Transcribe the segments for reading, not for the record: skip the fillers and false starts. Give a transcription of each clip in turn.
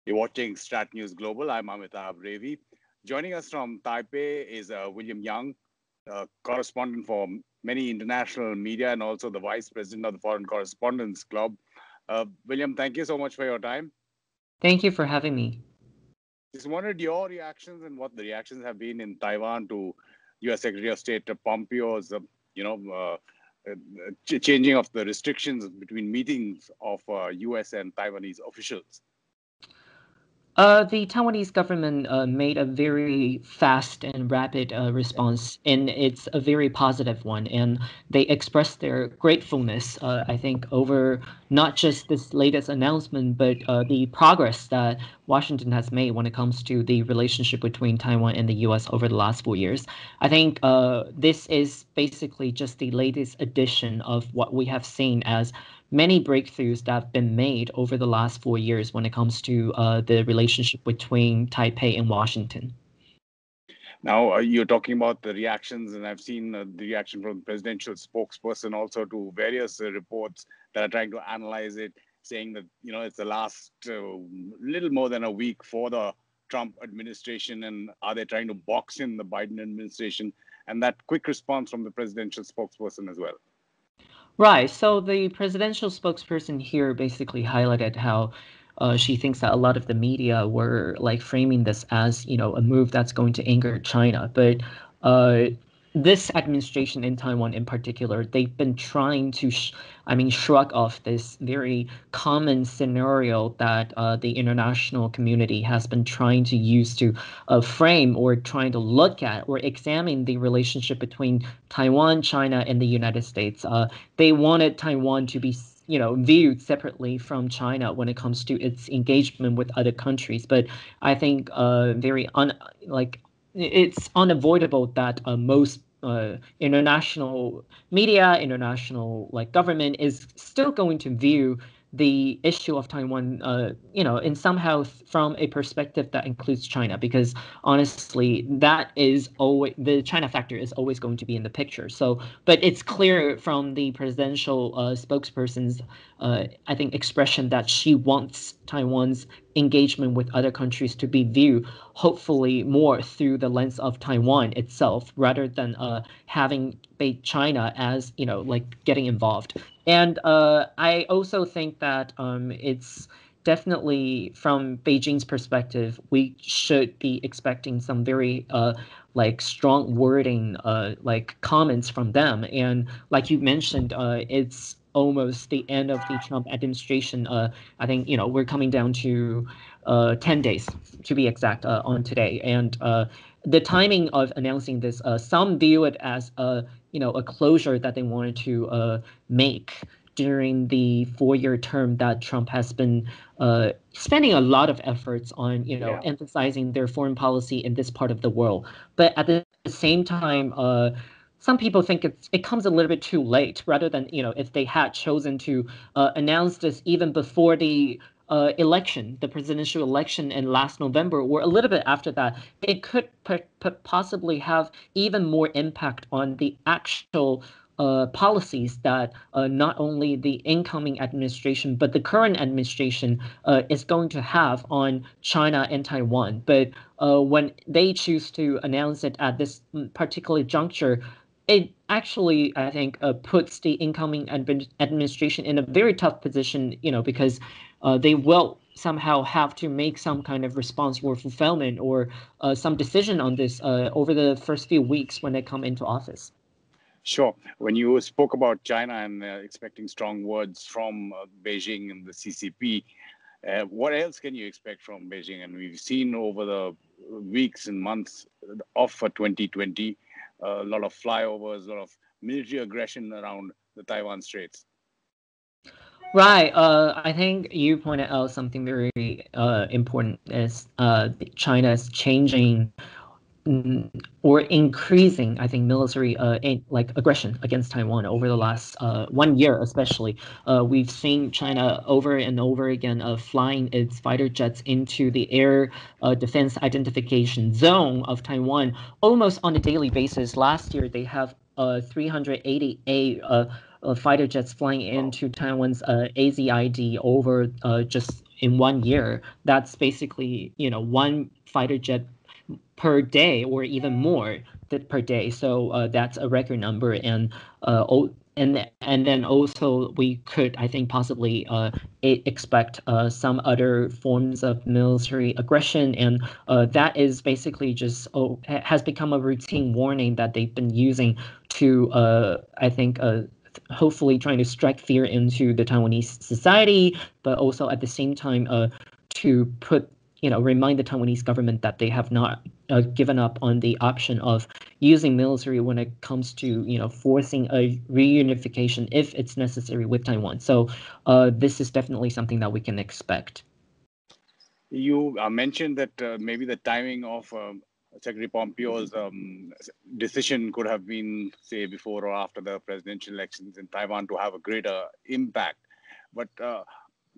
You're watching Strat News Global. I'm Amitabh Revi. Joining us from Taipei is William Young, correspondent for many international media and also the vice president of the Foreign Correspondents Club. William, thank you so much for your time. Thank you for having me. Just wanted your reactions and what the reactions have been in Taiwan to U.S. Secretary of State Pompeo's, changing of the restrictions between meetings of U.S. and Taiwanese officials. The Taiwanese government made a very fast and rapid response, and it's a very positive one. And they expressed their gratefulness, I think, over not just this latest announcement, but the progress that Washington has made when it comes to the relationship between Taiwan and the U.S. over the last 4 years. I think this is basically just the latest edition of what we have seen as many breakthroughs that have been made over the last 4 years when it comes to the relationship between Taipei and Washington. Now, you're talking about the reactions, and I've seen the reaction from the presidential spokesperson also to various reports that are trying to analyze it, saying that, it's the last little more than a week for the Trump administration, and are they trying to box in the Biden administration? And that quick response from the presidential spokesperson as well. Right. So the presidential spokesperson here basically highlighted how she thinks that a lot of the media were like framing this as, a move that's going to anger China. But this administration in Taiwan in particular, they've been trying to, shrug off this very common scenario that the international community has been trying to use to frame or trying to look at or examine the relationship between Taiwan, China, and the United States. They wanted Taiwan to be viewed separately from China when it comes to its engagement with other countries. But I think it's unavoidable that most international media, international government is still going to view the issue of Taiwan, in somehow from a perspective that includes China, because honestly, that is always the China factor is always going to be in the picture. So, but it's clear from the presidential spokesperson's, I think, expression that she wants Taiwan's engagement with other countries to be viewed, hopefully, more through the lens of Taiwan itself, rather than having China as getting involved. And I also think that it's definitely from Beijing's perspective, we should be expecting some very strong wording, comments from them. And like you mentioned, it's almost the end of the Trump administration. I think we're coming down to 10 days to be exact on today, and the timing of announcing this, some view it as a closure that they wanted to make during the 4-year term that Trump has been spending a lot of efforts on, emphasizing their foreign policy in this part of the world. But at the same time, some people think it comes a little bit too late, rather than, if they had chosen to announce this even before the election, the presidential election in last November, or a little bit after that, it could possibly have even more impact on the actual policies that not only the incoming administration, but the current administration is going to have on China and Taiwan. But when they choose to announce it at this particular juncture, it actually, I think, puts the incoming administration in a very tough position, because they will somehow have to make some kind of response or fulfillment or some decision on this over the first few weeks when they come into office. Sure. When you spoke about China and expecting strong words from Beijing and the CCP, what else can you expect from Beijing? And we've seen over the weeks and months of 2020, a lot of flyovers, a lot of military aggression around the Taiwan Straits. Right. I think you pointed out something very important is China's changing or increasing, I think, military aggression against Taiwan over the last 1 year, especially. We've seen China over and over again flying its fighter jets into the air defense identification zone of Taiwan almost on a daily basis. Last year, they have 388 fighter jets flying into Taiwan's AZID over just in 1 year, that's basically, one fighter jet per day or even more per day. So that's a record number. And then also we could, I think, possibly expect some other forms of military aggression, and that is basically just has become a routine warning that they've been using to, I think, hopefully trying to strike fear into the Taiwanese society, but also at the same time to remind the Taiwanese government that they have not given up on the option of using military when it comes to forcing a reunification if it's necessary with Taiwan. So this is definitely something that we can expect. You mentioned that maybe the timing of Secretary Pompeo's decision could have been, say, before or after the presidential elections in Taiwan to have a greater impact. But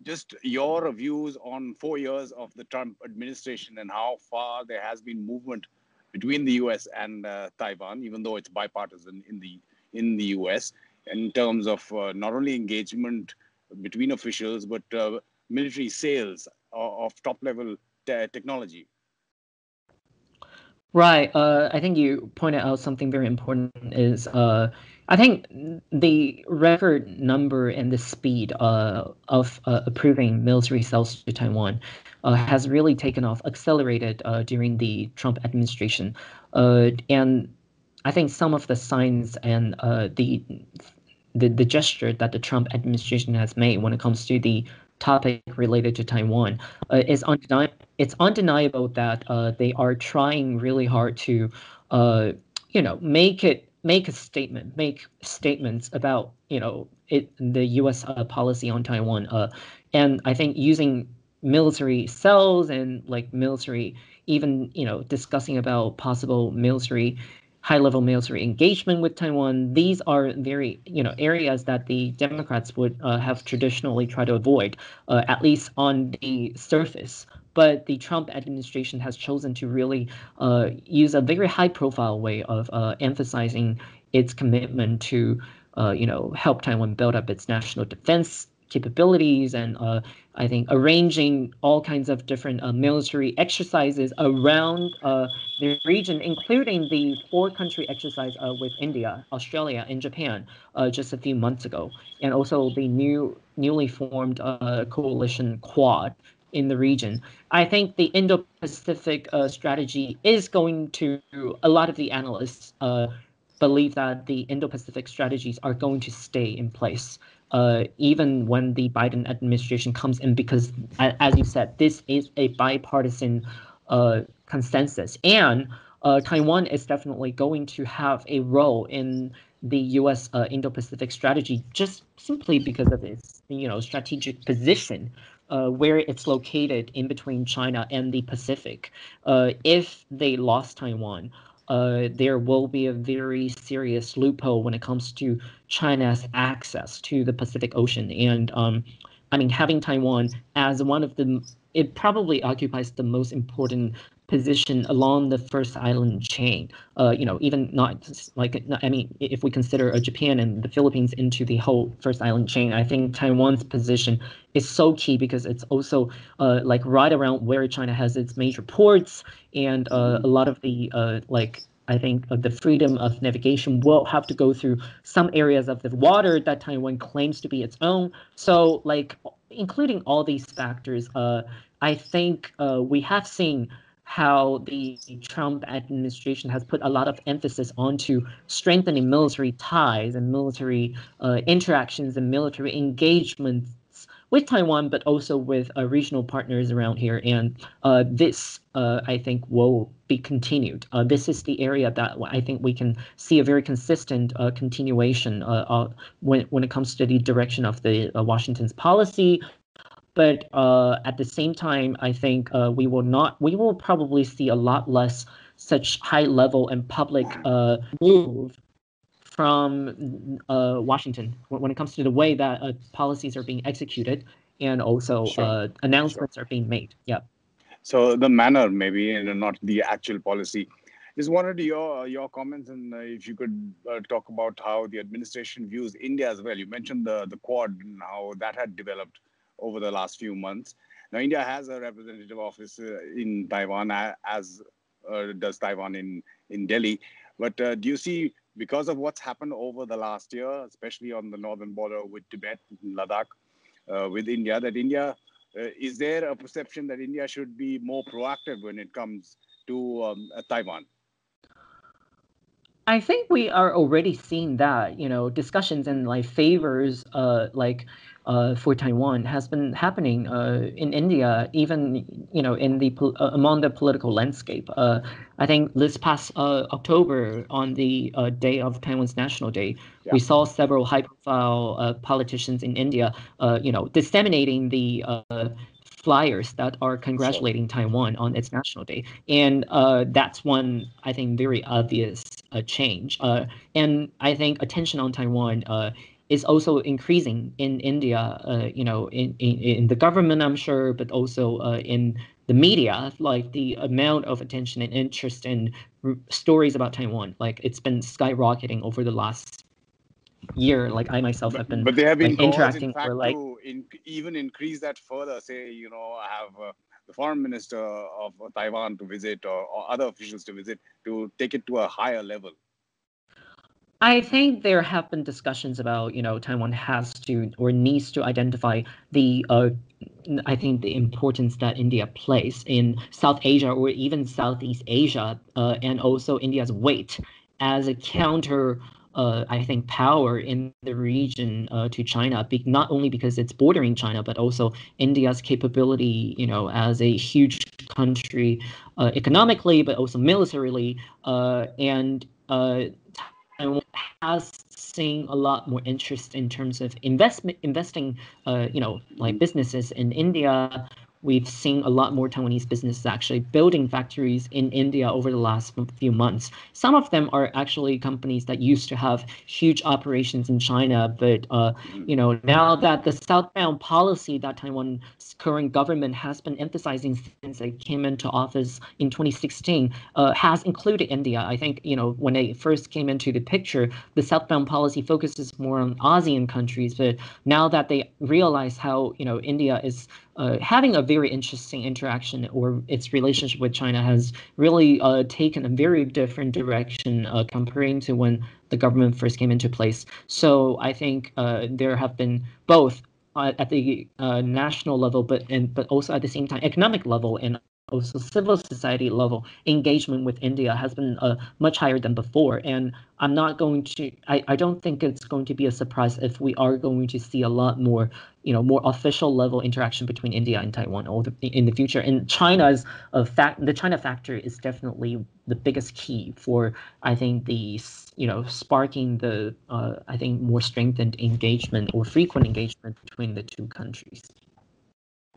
just your views on 4 years of the Trump administration and how far there has been movement between the US and Taiwan, even though it's bipartisan in the US, in terms of not only engagement between officials, but military sales of top-level technology. Right. I think you pointed out something very important is I think the record number and the speed of approving military sales to Taiwan has really taken off, accelerated during the Trump administration. And I think some of the signs and the gesture that the Trump administration has made when it comes to the topic related to Taiwan is undeniable. It's undeniable that they are trying really hard to, make statements about the U.S. Policy on Taiwan, and I think using military cells and like military, even discussing about possible high-level military engagement with Taiwan. These are very, areas that the Democrats would have traditionally tried to avoid, at least on the surface. But the Trump administration has chosen to really use a very high-profile way of emphasizing its commitment to, help Taiwan build up its national defense capabilities, and I think arranging all kinds of different military exercises around the region, including the 4-country exercise with India, Australia, and Japan just a few months ago, and also the newly formed coalition Quad in the region. I think the Indo-Pacific strategy is going to, a lot of the analysts believe that the Indo-Pacific strategies are going to stay in place. Even when the Biden administration comes in, because, as you said, this is a bipartisan consensus, and Taiwan is definitely going to have a role in the U.S. Indo-Pacific strategy, just simply because of its strategic position, where it's located in between China and the Pacific. If they lost Taiwan, there will be a very serious loophole when it comes to China's access to the Pacific Ocean. And having Taiwan as one of it probably occupies the most important position along the first island chain. Even not like, if we consider Japan and the Philippines into the whole first island chain, I think Taiwan's position is so key because it's also like right around where China has its major ports, and a lot of the I think the freedom of navigation will have to go through some areas of the water that Taiwan claims to be its own. So, including all these factors, I think we have seen how the Trump administration has put a lot of emphasis onto strengthening military ties and military interactions and military engagements with Taiwan, but also with regional partners around here. And this, I think, will be continued. This is the area that I think we can see a very consistent continuation when it comes to the direction of the Washington's policy. But at the same time, I think we will probably see a lot less such high level and public move from Washington when it comes to the way that policies are being executed, and also announcements are being made. Yeah. So the manner, maybe, and not the actual policy. Just wanted your comments, and if you could talk about how the administration views India as well. You mentioned the Quad and how that had developed over the last few months. Now, India has a representative office in Taiwan, as does Taiwan in Delhi. But do you see, because of what's happened over the last year, especially on the northern border with Tibet, Ladakh, with India, that India, is there a perception that India should be more proactive when it comes to Taiwan? I think we are already seeing that, discussions and like favors, for Taiwan has been happening in India, even in the among the political landscape. I think this past October, on the day of Taiwan's National Day, we saw several high-profile politicians in India, disseminating the flyers that are congratulating Taiwan on its National Day, and that's one, I think, very obvious change. And I think attention on Taiwan is also increasing in India, in the government, I'm sure, but also in the media. Like the amount of attention and interest in stories about Taiwan, like it's been skyrocketing over the last year. Like I myself have been, but there have been calls, interacting in fact, or like to even increase that further. Say, have the foreign minister of Taiwan to visit, or other officials to visit, to take it to a higher level. I think there have been discussions about, Taiwan has to or needs to identify the I think the importance that India plays in South Asia or even Southeast Asia, and also India's weight as a counter, I think, power in the region to China, not only because it's bordering China, but also India's capability, as a huge country economically, but also militarily, and Taiwan has seen a lot more interest in terms of investing, like businesses in India. We've seen a lot more Taiwanese businesses actually building factories in India over the last few months. Some of them are actually companies that used to have huge operations in China, but now that the southbound policy that Taiwan's current government has been emphasizing since it came into office in 2016 has included India. I think when they first came into the picture, the southbound policy focuses more on ASEAN countries, but now that they realize how India is having a very interesting interaction, or its relationship with China has really taken a very different direction comparing to when the government first came into place. So I think there have been both at the national level, but also at the same time economic level and also civil society level, engagement with India has been much higher than before. And I'm not going to, I don't think it's going to be a surprise if we are going to see a lot more, more official level interaction between India and Taiwan in the future. And China's the China factor is definitely the biggest key for, I think, the, sparking the, I think, more strengthened engagement or frequent engagement between the two countries.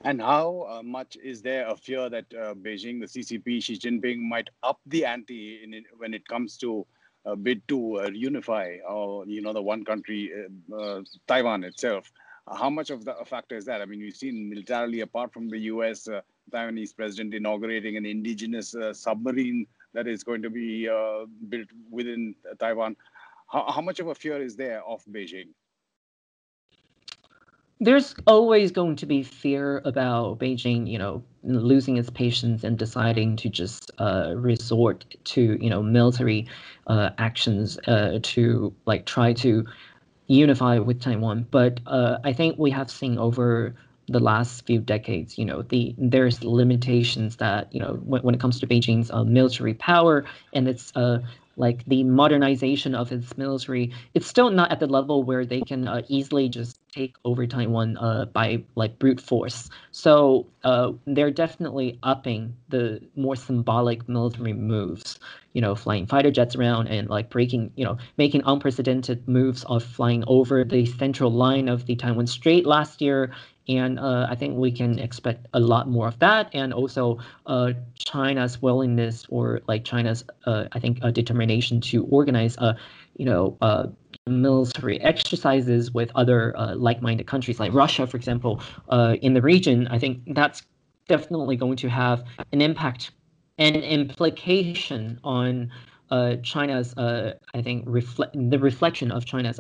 And how much is there a fear that Beijing, the CCP, Xi Jinping might up the ante when it comes to a bid to reunify, or the one country, Taiwan itself? How much of a factor is that? I mean, we've seen militarily, apart from the U.S., Taiwanese president inaugurating an indigenous submarine that is going to be built within Taiwan. How much of a fear is there of Beijing? There's always going to be fear about Beijing, losing its patience and deciding to just resort to, military actions to try to unify with Taiwan. But I think we have seen over the last few decades, there's limitations that, when it comes to Beijing's military power and its the modernization of its military, it's still not at the level where they can easily just take over Taiwan by brute force. So they're definitely upping the more symbolic military moves, flying fighter jets around and breaking, making unprecedented moves of flying over the central line of the Taiwan Strait last year. And I think we can expect a lot more of that. And also China's willingness, or China's, I think, determination to organize, military exercises with other like-minded countries like Russia, for example, in the region. I think that's definitely going to have an impact and implication on China's, I think, the reflection of China's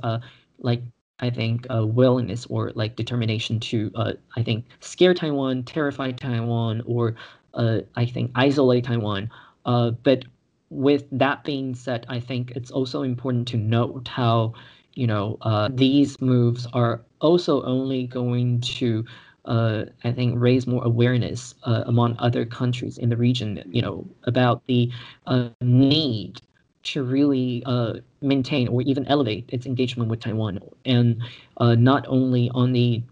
I think, willingness or like determination to, I think, scare Taiwan, terrify Taiwan, or I think isolate Taiwan. But with that being said, I think it's also important to note how, these moves are also only going to, I think, raise more awareness among other countries in the region, about the need to really maintain or even elevate its engagement with Taiwan, and not only on the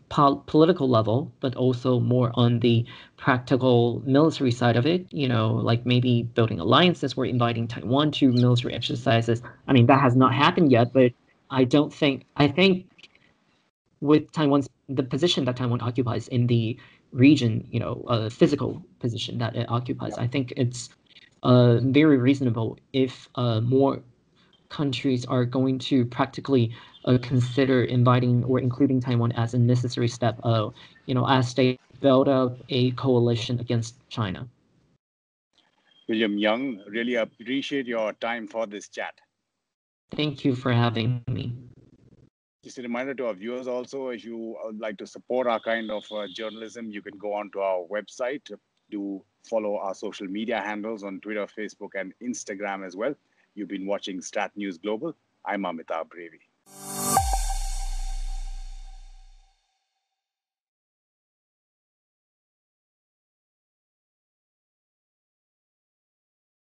political level, but also more on the practical military side of it. Like maybe building alliances or inviting Taiwan to military exercises. I mean, that has not happened yet, but I think with the position that Taiwan occupies in the region, physical position that it occupies, I think it's very reasonable if more countries are going to practically consider inviting or including Taiwan as a necessary step, as they build up a coalition against China. William Young, really appreciate your time for this chat. Thank you for having me. Just a reminder to our viewers also, if you would like to support our kind of journalism, you can go on to our website. Do follow our social media handles on Twitter, Facebook, and Instagram as well. You've been watching Stat News Global. I'm Amitabh Brevi.